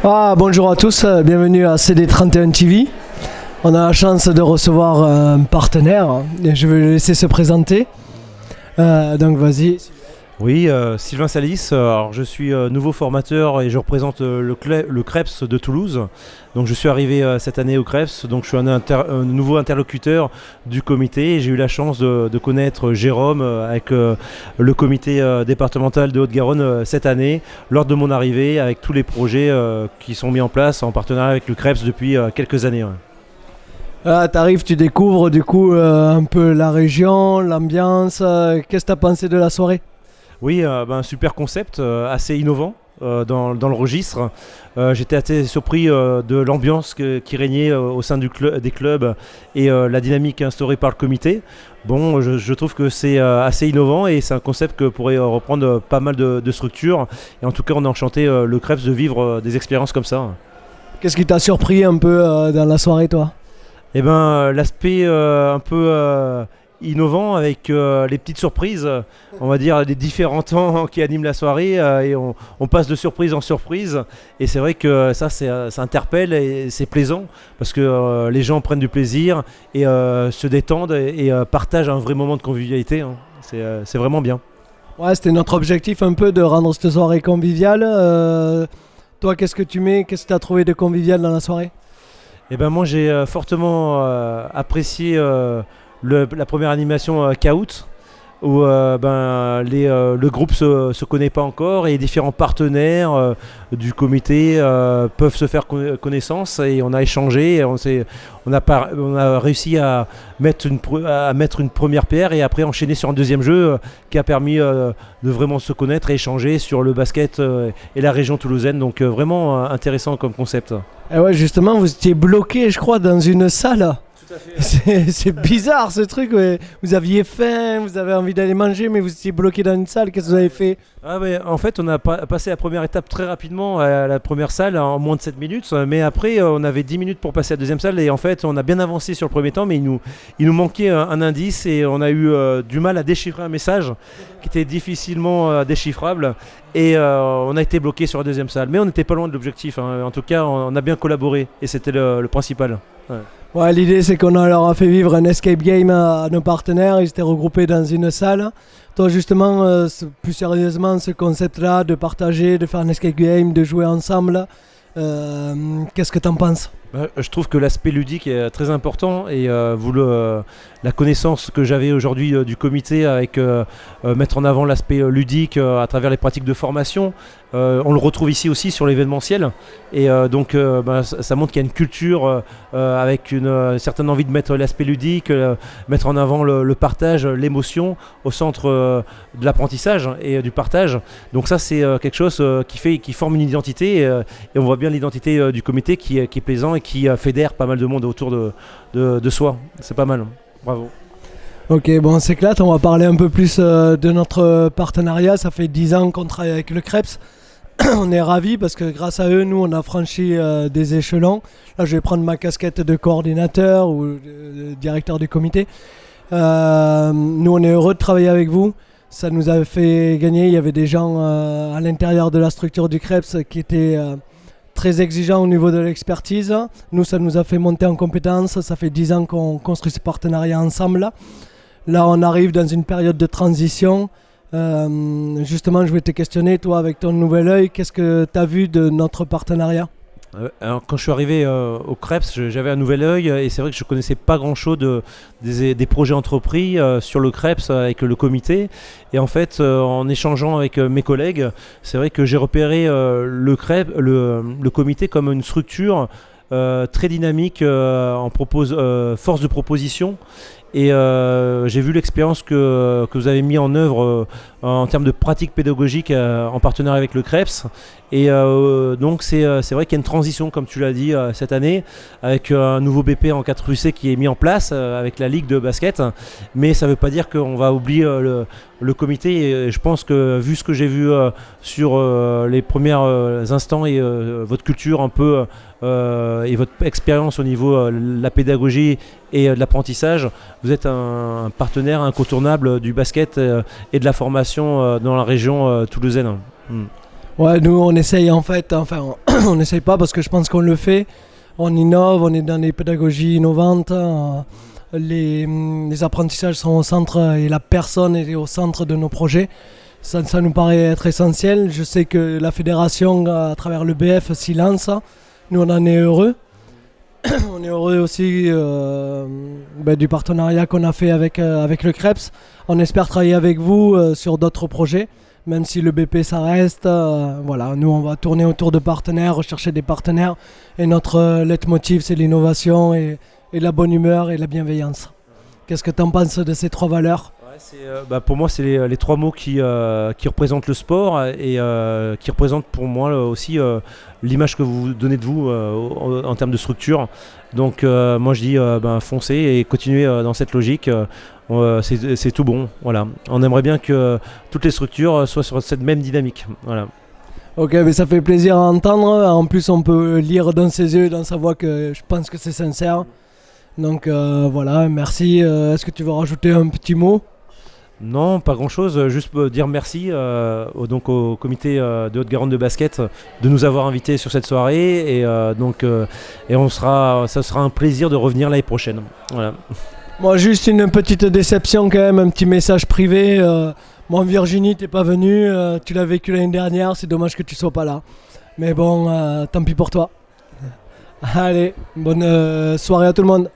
Bonjour à tous, bienvenue à CD31 TV. On a la chance de recevoir un partenaire et je vais le laisser se présenter. Donc vas-y. Oui, Sylvain Salis, alors je suis nouveau formateur et je représente le CREPS de Toulouse. Donc je suis arrivé cette année au CREPS, donc je suis un nouveau interlocuteur du comité et j'ai eu la chance de connaître Jérôme avec le comité départemental de Haute-Garonne cette année, lors de mon arrivée, avec tous les projets qui sont mis en place en partenariat avec le CREPS depuis quelques années. Ouais. T'arrives, tu découvres du coup un peu la région, l'ambiance. Qu'est-ce que t'as pensé de la soirée ? Oui, un super concept, assez innovant dans le registre. J'étais assez surpris de l'ambiance qui régnait au sein des clubs et la dynamique instaurée par le comité. Bon, je trouve que c'est assez innovant et c'est un concept que pourrait reprendre pas mal de structures. Et en tout cas, on a enchanté le CREPS de vivre des expériences comme ça. Qu'est-ce qui t'a surpris un peu dans la soirée, toi ? Eh ben, l'aspect un peu innovant avec les petites surprises, on va dire les différents temps qui animent la soirée et on passe de surprise en surprise et c'est vrai que ça interpelle et c'est plaisant parce que les gens prennent du plaisir et se détendent et partagent un vrai moment de convivialité, hein. C'est vraiment bien. Ouais, c'était notre objectif un peu de rendre cette soirée conviviale. Toi, qu'est-ce que tu as trouvé de convivial dans la soirée ? Eh ben moi j'ai fortement apprécié la première animation K-Out où le groupe se connaît pas encore et les différents partenaires du comité peuvent se faire connaissance et on a échangé et on a réussi à mettre une première pierre et après enchaîner sur un deuxième jeu qui a permis de vraiment se connaître et échanger sur le basket et la région toulousaine, donc vraiment intéressant comme concept. Et ouais, justement, vous étiez bloqué, je crois, dans une salle. Tout à fait. C'est bizarre ce truc, ouais. Vous aviez faim, vous avez envie d'aller manger, mais vous étiez bloqué dans une salle. Qu'est-ce que vous avez fait ? En fait, on a passé la première étape très rapidement à la première salle en moins de 7 minutes. Mais après, on avait 10 minutes pour passer à la deuxième salle. Et en fait, on a bien avancé sur le premier temps, mais il nous manquait un indice et on a eu du mal à déchiffrer un message qui était difficilement déchiffrable. Et on a été bloqué sur la deuxième salle. Mais on n'était pas loin de l'objectif, hein. En tout cas, on a bien collaboré et c'était le principal. Ouais. Ouais, l'idée c'est qu'on leur a fait vivre un escape game à nos partenaires, ils étaient regroupés dans une salle. Toi justement, plus sérieusement, ce concept-là de partager, de faire un escape game, de jouer ensemble, qu'est-ce que t'en penses ? Je trouve que l'aspect ludique est très important et la connaissance que j'avais aujourd'hui du comité avec mettre en avant l'aspect ludique à travers les pratiques de formation, on le retrouve ici aussi sur l'événementiel et donc ça montre qu'il y a une culture avec une certaine envie de mettre l'aspect ludique, mettre en avant le partage, l'émotion au centre de l'apprentissage et du partage. Donc ça c'est quelque chose qui forme une identité et on voit bien l'identité du comité qui est plaisant et qui fédère pas mal de monde autour de soi. C'est pas mal. Bravo. Ok, bon, on s'éclate. On va parler un peu plus de notre partenariat. Ça fait 10 ans qu'on travaille avec le CREPS. On est ravis parce que grâce à eux, nous, on a franchi des échelons. Là, je vais prendre ma casquette de coordinateur ou de directeur du comité. Nous, on est heureux de travailler avec vous. Ça nous a fait gagner. Il y avait des gens à l'intérieur de la structure du CREPS qui étaient très exigeants au niveau de l'expertise. Nous, ça nous a fait monter en compétences. Ça fait 10 ans qu'on construit ce partenariat ensemble. Là, on arrive dans une période de transition. Justement, je vais te questionner, toi, avec ton nouvel œil, qu'est-ce que tu as vu de notre partenariat ? Alors, quand je suis arrivé au CREPS, j'avais un nouvel œil et c'est vrai que je ne connaissais pas grand-chose des projets entrepris sur le CREPS avec le comité. Et en fait, en échangeant avec mes collègues, c'est vrai que j'ai repéré le comité comme une structure très dynamique, force de proposition. Et j'ai vu l'expérience que vous avez mis en œuvre en termes de pratiques pédagogiques en partenariat avec le CREPS. Et donc c'est vrai qu'il y a une transition, comme tu l'as dit, cette année, avec un nouveau BP en 4UC qui est mis en place avec la Ligue de basket. Mais ça ne veut pas dire qu'on va oublier le comité. Et je pense que vu ce que j'ai vu sur les premiers instants et votre culture un peu et votre expérience au niveau de la pédagogie et de l'apprentissage, vous êtes un partenaire incontournable du basket et de la formation dans la région toulousaine. Ouais, nous on essaye en fait, enfin on n'essaye pas parce que je pense qu'on le fait. On innove, on est dans des pédagogies innovantes. Les apprentissages sont au centre et la personne est au centre de nos projets. Ça nous paraît être essentiel. Je sais que la fédération, à travers le BF, s'y lance. Nous on en est heureux. On est heureux aussi du partenariat qu'on a fait avec le CREPS. On espère travailler avec vous sur d'autres projets. Même si le BP ça reste, voilà, nous on va tourner autour de partenaires, rechercher des partenaires et notre leitmotiv c'est l'innovation et la bonne humeur et la bienveillance. Qu'est-ce que tu en penses de ces trois valeurs? Ouais, pour moi, c'est les trois mots qui représentent le sport et qui représentent pour moi aussi l'image que vous donnez de vous en termes de structure. Donc moi je dis foncez et continuez dans cette logique. C'est tout bon. Voilà. On aimerait bien que toutes les structures soient sur cette même dynamique. Voilà. Ok, mais ça fait plaisir à entendre. En plus, on peut lire dans ses yeux et dans sa voix que je pense que c'est sincère. Donc voilà, merci. Est-ce que tu veux rajouter un petit mot? Non, pas grand-chose. Juste dire merci au comité de Haute-Garonne de basket de nous avoir invités sur cette soirée. Et ça sera un plaisir de revenir l'année prochaine. Voilà. Moi, juste une petite déception quand même, un petit message privé. Moi, Virginie, t'es pas venue. Tu l'as vécu l'année dernière. C'est dommage que tu sois pas là. Mais bon, tant pis pour toi. Allez, bonne soirée à tout le monde.